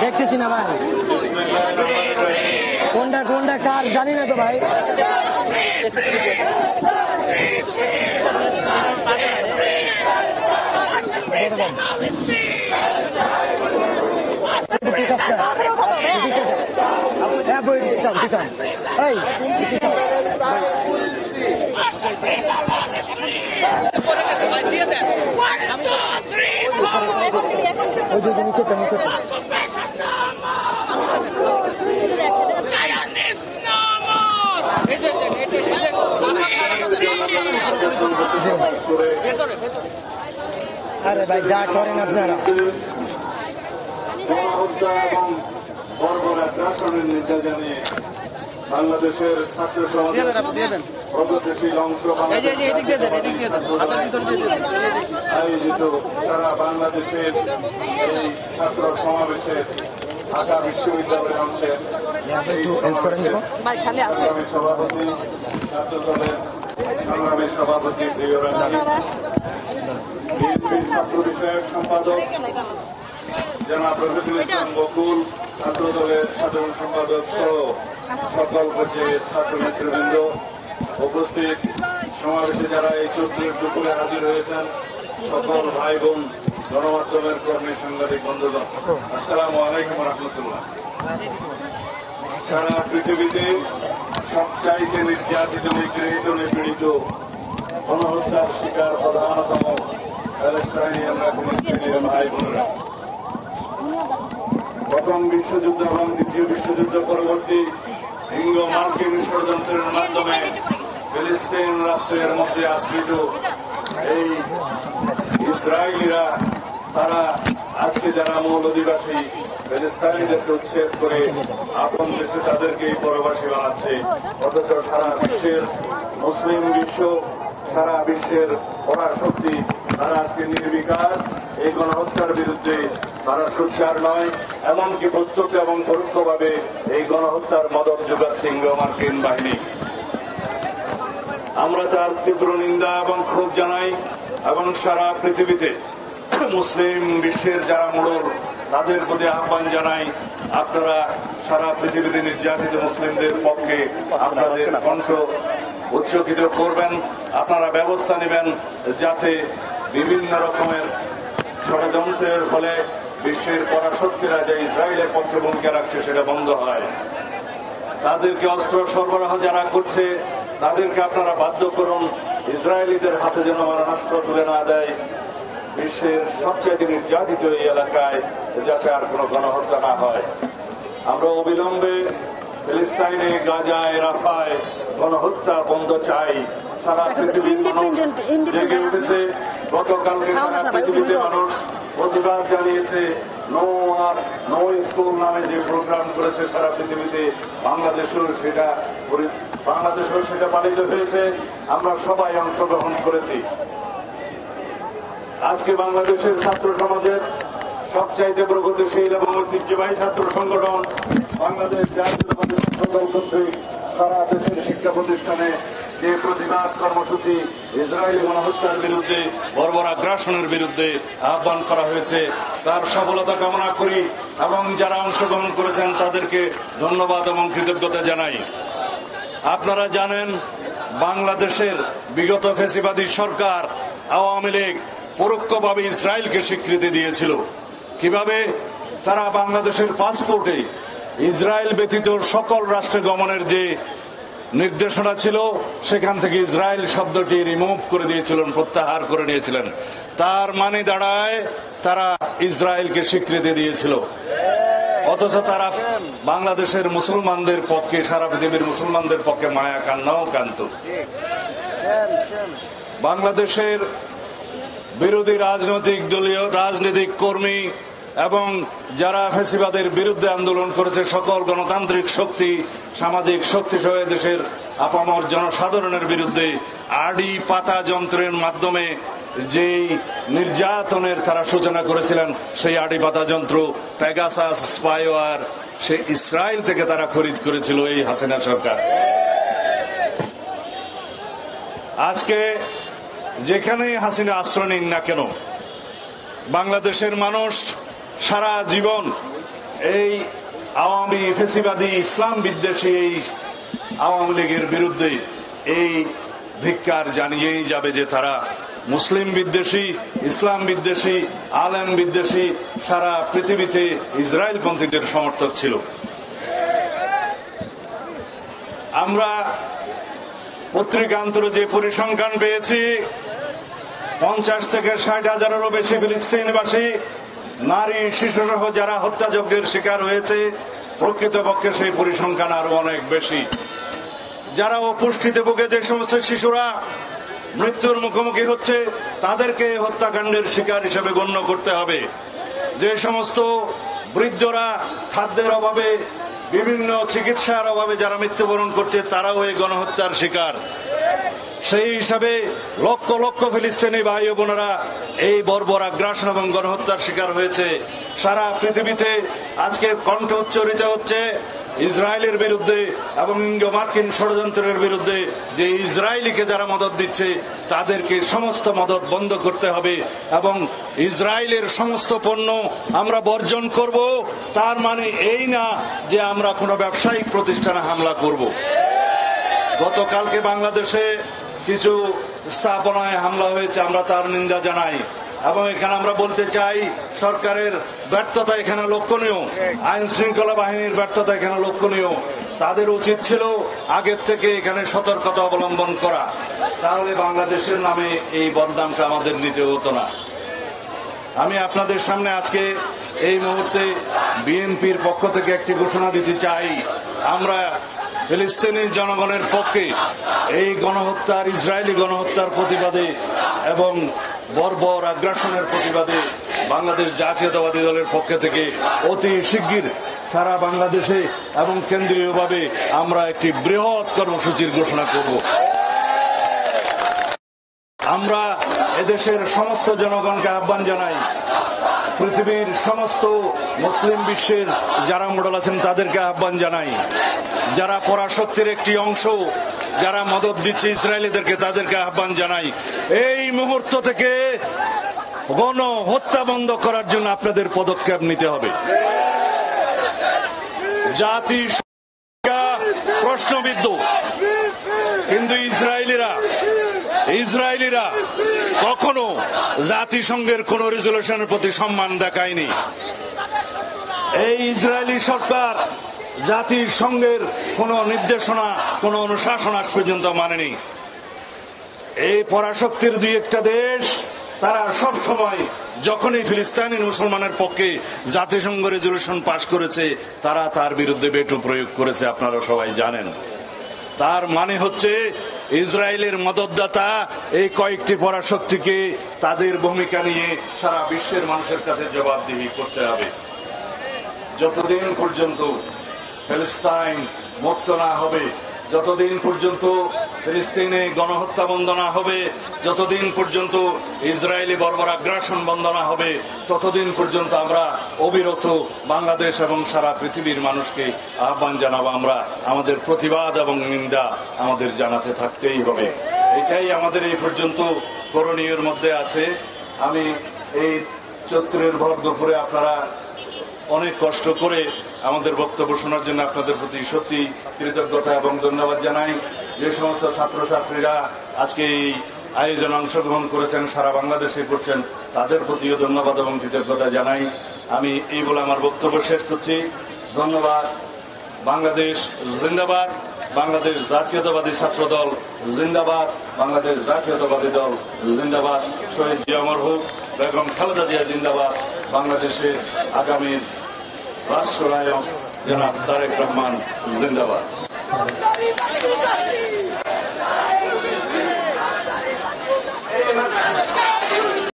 দেখতেছি না ভাই, কোনটা কোনটা কার জানি না তো ভাই। ওই যে নিচেটা নিচেটা আরে ভাই যা করেন আপনারা। বাংলাদেশের ছাত্র সমাজের প্রগতিশীল অংশ আয়োজিত সারা বাংলাদেশের এই ছাত্র সমাবেশের ঢাকা বিশ্ববিদ্যালয়ের অংশের সংগ্রামী সভাপতি ছাত্র দলের সংগ্রামী সভাপতি প্রিয় বিএনপি ছাত্র বিষয়ক সম্পাদক জনাব রফিকুল ইসলাম বকুল, ছাত্র দলের সাধারণ সম্পাদক সহ সকল পর্যায়ের ছাত্র নেতৃবৃন্দ, উপস্থিত সমাবেশে যারা এই চৌধুরীর দুপুরে হাজির হয়েছেন, সকল ভাই বোন, গণমাধ্যমের কর্মী, সাংবাদিক বন্ধুগণ, আসসালামু আলাইকুম রহমতুল্লাহ। সারা পৃথিবীতে সবচাইতে নির্যাতিত, নিগৃহীত, নিপীড়িত, গণহত্যার শিকার প্রধানতম প্যালেস্টাইনিয়ানরা, ফিলিস্তিনিয়ান ভাই বোনেরা। প্রথম বিশ্বযুদ্ধ এবং দ্বিতীয় বিশ্বযুদ্ধ পরবর্তী ইঙ্গো মার্কিন ষড়যন্ত্রের মাধ্যমে ফিলিস্তিন রাষ্ট্রের মধ্যে আশ্রিত এই ইসরায়েলিরা, তারা আজকে যারা মূল অধিবাসী ফিলিস্তিনিদেরকে উচ্ছেদ করে আপন দেশে তাদেরকেই পরবাসী বানাচ্ছে। অথচ সারা বিশ্বের মুসলিম বিশ্ব, সারা বিশ্বের পরাশক্তি তারা আজকে নির্বিকার এই গণহত্যার বিরুদ্ধে তারা সোচ্চার নয়, এমনকি প্রত্যক্ষ এবং পরোক্ষভাবে এই গণহত্যার মদত যোগাচ্ছে ইঙ্গো মার্কিন বাহিনী। আমরা তার তীব্র নিন্দা এবং ক্ষোভ জানাই এবং সারা পৃথিবীতে মুসলিম বিশ্বের যারা মোড়ল তাদের প্রতি আহ্বান জানাই, আপনারা সারা পৃথিবীতে নির্যাতিত মুসলিমদের পক্ষে আপনাদের কণ্ঠ উচ্চকিত করবেন, আপনারা ব্যবস্থা নেবেন যাতে বিভিন্ন রকমের ষড়যন্ত্রের ফলে বিশ্বের পরাশক্তিরা যে ইসরায়েলের পক্ষে ভূমিকা রাখছে সেটা বন্ধ হয়। তাদেরকে অস্ত্র সরবরাহ যারা করছে তাদেরকে আপনারা বাধ্য করুন ইসরায়েলিদের হাতে যেন মারণাস্ত্র তুলে না দেয়। বিশ্বের সবচেয়ে নির্যাতিত এই এলাকায় যাতে আর কোনো গণহত্যা না হয়। আমরা অবিলম্বে ফিলিস্তিনে, গাজায়, রাফায় গণহত্যা বন্ধ চাই। সারা পৃথিবীর মানুষ জেগে উঠেছে। গতকালকে সারা পৃথিবীতে মানুষ প্রতিবাদ জানিয়েছে। নো আর নো স্কুল নামে যে প্রোগ্রাম করেছে সারা পৃথিবীতে, বাংলাদেশেও সেটা পালিত হয়েছে। আমরা সবাই অংশগ্রহণ করেছি। আজকে বাংলাদেশের ছাত্র সমাজের সবচাইতে প্রগতিশীল এবং ঐতিহ্যবাহী ছাত্র সংগঠন বাংলাদেশ জাতীয়তাবাদী ছাত্র দল কর্তৃক সারা দেশের শিক্ষা প্রতিষ্ঠানে যে প্রতিবাদ কর্মসূচি ইসরায়েলি গণহত্যার বিরুদ্ধে, বর্বর আগ্রাসনের বিরুদ্ধে আহ্বান করা হয়েছে, তার সফলতা কামনা করি এবং যারা অংশগ্রহণ করেছেন তাদেরকে ধন্যবাদ এবং কৃতজ্ঞতা জানাই। আপনারা জানেন বাংলাদেশের বিগত ফ্যাসিবাদী সরকার আওয়ামী লীগ পরোক্ষভাবে ইসরায়েলকে স্বীকৃতি দিয়েছিল। কিভাবে? তারা বাংলাদেশের পাসপোর্টে ইসরায়েল ব্যতীত সকল রাষ্ট্রে গমনের যে নির্দেশনা ছিল সেখান থেকে ইসরায়েল শব্দটি রিমুভ করে দিয়েছিলেন, প্রত্যাহার করে নিয়েছিলেন। তার মানে দাঁড়ায় তারা ইসরায়েলকে স্বীকৃতি দিয়েছিল। অথচ তারা বাংলাদেশের মুসলমানদের পক্ষে, সারা পৃথিবীর মুসলমানদের পক্ষে মায়া কান্নাও কান্ত। বাংলাদেশের বিরোধী রাজনৈতিক কর্মী এবং যারা ফ্যাসিবাদের বিরুদ্ধে আন্দোলন করেছে সকল গণতান্ত্রিক শক্তি, সামাজিক শক্তি সহ দেশের আপামর জনসাধারণের বিরুদ্ধে আড়ি পাতা যন্ত্রের মাধ্যমে যেই নির্যাতনের তারা সূচনা করেছিলেন, সেই আড়ি পাতা যন্ত্র পেগাসাস স্পাইওয়ার সে ইসরায়েল থেকে তারা খরিদ করেছিল এই হাসিনা সরকার। আজকে যেখানেই হাসিনা আশ্রয় নিন না কেন, বাংলাদেশের মানুষ সারা জীবন এই আওয়ামী ফেসিবাদী ইসলাম বিদ্বেষী এই আওয়ামী লীগের বিরুদ্ধে এই ধিক্কার জানিয়েই যাবে যে তারা মুসলিম বিদ্বেষী, ইসলাম বিদ্বেষী, আলেম বিদ্বেষী, সারা পৃথিবীতে ইসরায়েল পন্থীদের সমর্থক ছিল। আমরা পত্রিকান্তরে যে পরিসংখ্যান পেয়েছি, 50 থেকে 60 হাজারেরও বেশি ফিলিস্তিনবাসী নারী শিশুসহ যারা হত্যাযজ্ঞের শিকার হয়েছে, প্রকৃতপক্ষে সেই পরিসংখ্যান আরো অনেক বেশি। যারা অপুষ্টিতে ভুগে যে সমস্ত শিশুরা মৃত্যুর মুখোমুখি হচ্ছে, তাদেরকে হত্যাকাণ্ডের শিকার হিসেবে গণ্য করতে হবে। যে সমস্ত বৃদ্ধরা খাদ্যের অভাবে, বিভিন্ন চিকিৎসার অভাবে যারা মৃত্যুবরণ করছে, তারাও এই গণহত্যার শিকার। সেই হিসাবে লক্ষ লক্ষ ফিলিস্তিনি ভাই ও বোনেরা এই বর্বর আগ্রাসন এবং গণহত্যার শিকার হয়েছে। সারা পৃথিবীতে আজকে কণ্ঠ উচ্চারিত হচ্ছে ইসরায়েলের বিরুদ্ধে এবং ইঙ্গো মার্কিন ষড়যন্ত্রের বিরুদ্ধে, যে ইসরায়েলিকে যারা মদদ দিচ্ছে তাদেরকে সমস্ত মদদ বন্ধ করতে হবে এবং ইসরায়েলের সমস্ত পণ্য আমরা বর্জন করব। তার মানে এই না যে আমরা কোনো ব্যবসায়িক প্রতিষ্ঠানে হামলা করব। গতকালকে বাংলাদেশে কিছু স্থাপনায় হামলা হয়েছে, আমরা তার নিন্দা জানাই এবং এখানে আমরা বলতে চাই সরকারের ব্যর্থতা এখানে লক্ষণীয়, আইন শৃঙ্খলা বাহিনীর ব্যর্থতা এখানে লক্ষণীয়। তাদের উচিত ছিল আগের থেকে এখানে সতর্কতা অবলম্বন করা, তাহলে বাংলাদেশের নামে এই বদনামটা আমাদের নিতে হতো না। আমি আপনাদের সামনে আজকে এই মুহূর্তে বিএনপির পক্ষ থেকে একটি ঘোষণা দিতে চাই। আমরা ফিলিস্তিনি জনগণের পক্ষে এই গণহত্যার, ইসরায়েলি গণহত্যার প্রতিবাদে এবং বর্বর আগ্রাসনের প্রতিবাদে বাংলাদেশ জাতীয়তাবাদী দলের পক্ষ থেকে অতি শিগগির সারা বাংলাদেশে এবং কেন্দ্রীয়ভাবে আমরা একটি বৃহৎ কর্মসূচির ঘোষণা করব। আমরা এদেশের সমস্ত জনগণকে আহ্বান জানাই, পৃথিবীর সমস্ত মুসলিম বিশ্বের যারা মোড়ল আছেন তাদেরকে আহ্বান জানাই, যারা পরাশক্তির একটি অংশ, যারা মদদ দিচ্ছে ইসরায়েলিদেরকে, তাদেরকে আহ্বান জানাই, এই মুহূর্ত থেকে গণহত্যা বন্ধ করার জন্য আপনাদের পদক্ষেপ নিতে হবে। জাতি প্রশ্নবিদ্ধ, কিন্তু ইসরায়েলিরা কখনো জাতিসংঘের কোন রেজলিউশনের প্রতি সম্মান দেখায়নি। এই ইসরায়েলি সরকার জাতিসংঘের কোন নির্দেশনা, কোন অনুশাসন আজ পর্যন্ত মানেনি। এই পরাশক্তির দুই একটা দেশ, তারা সব সময় যখনই ফিলিস্তিনি মুসলমানের পক্ষে জাতিসংঘ রেজলিউশন পাশ করেছে, তারা তার বিরুদ্ধে ভেটো প্রয়োগ করেছে, আপনারা সবাই জানেন। তার মানে হচ্ছে ইসরায়েলের মদতদাতা এই কয়েকটি পরাশক্তিকে তাদের ভূমিকা নিয়ে সারা বিশ্বের মানুষের কাছে জবাবদিহি করতে হবে। যতদিন পর্যন্ত ফিলিস্তিন মুক্ত না হবে, যতদিন পর্যন্ত ফিলিস্তিনে গণহত্যা বন্ধ না হবে, যতদিন পর্যন্ত ইসরায়েলি বর্বর আগ্রাসন বন্ধ না হবে, ততদিন পর্যন্ত আমরা অবিরত বাংলাদেশ এবং সারা পৃথিবীর মানুষকে আহ্বান জানাবো। আমরা আমাদের প্রতিবাদ এবং নিন্দা আমাদের জানাতে থাকতেই হবে। এটাই আমাদের এই পর্যন্ত করণীয়ের মধ্যে আছে। আমি এই চৈত্রের ভর দুপুরে আপনারা অনেক কষ্ট করে আমাদের বক্তব্য শোনার জন্য আপনাদের প্রতি সত্যি কৃতজ্ঞতা এবং ধন্যবাদ জানাই। যে সমস্ত ছাত্রছাত্রীরা আজকে এই আয়োজনে অংশগ্রহণ করেছেন, সারা বাংলাদেশে করছেন, তাদের প্রতিও ধন্যবাদ এবং কৃতজ্ঞতা জানাই। আমি এই বলে আমার বক্তব্য শেষ করছি। ধন্যবাদ। বাংলাদেশ জিন্দাবাদ, বাংলাদেশ জাতীয়তাবাদী ছাত্র দল জিন্দাবাদ, বাংলাদেশ জাতীয়তাবাদী দল জিন্দাবাদ। শহীদ জিয়া মরহুম বেগম খালেদা জিয়া জিন্দাবাদ। বাংলাদেশের আগামী রাষ্ট্রনায়ক জনাব তারেক রহমান জিন্দাবাদ।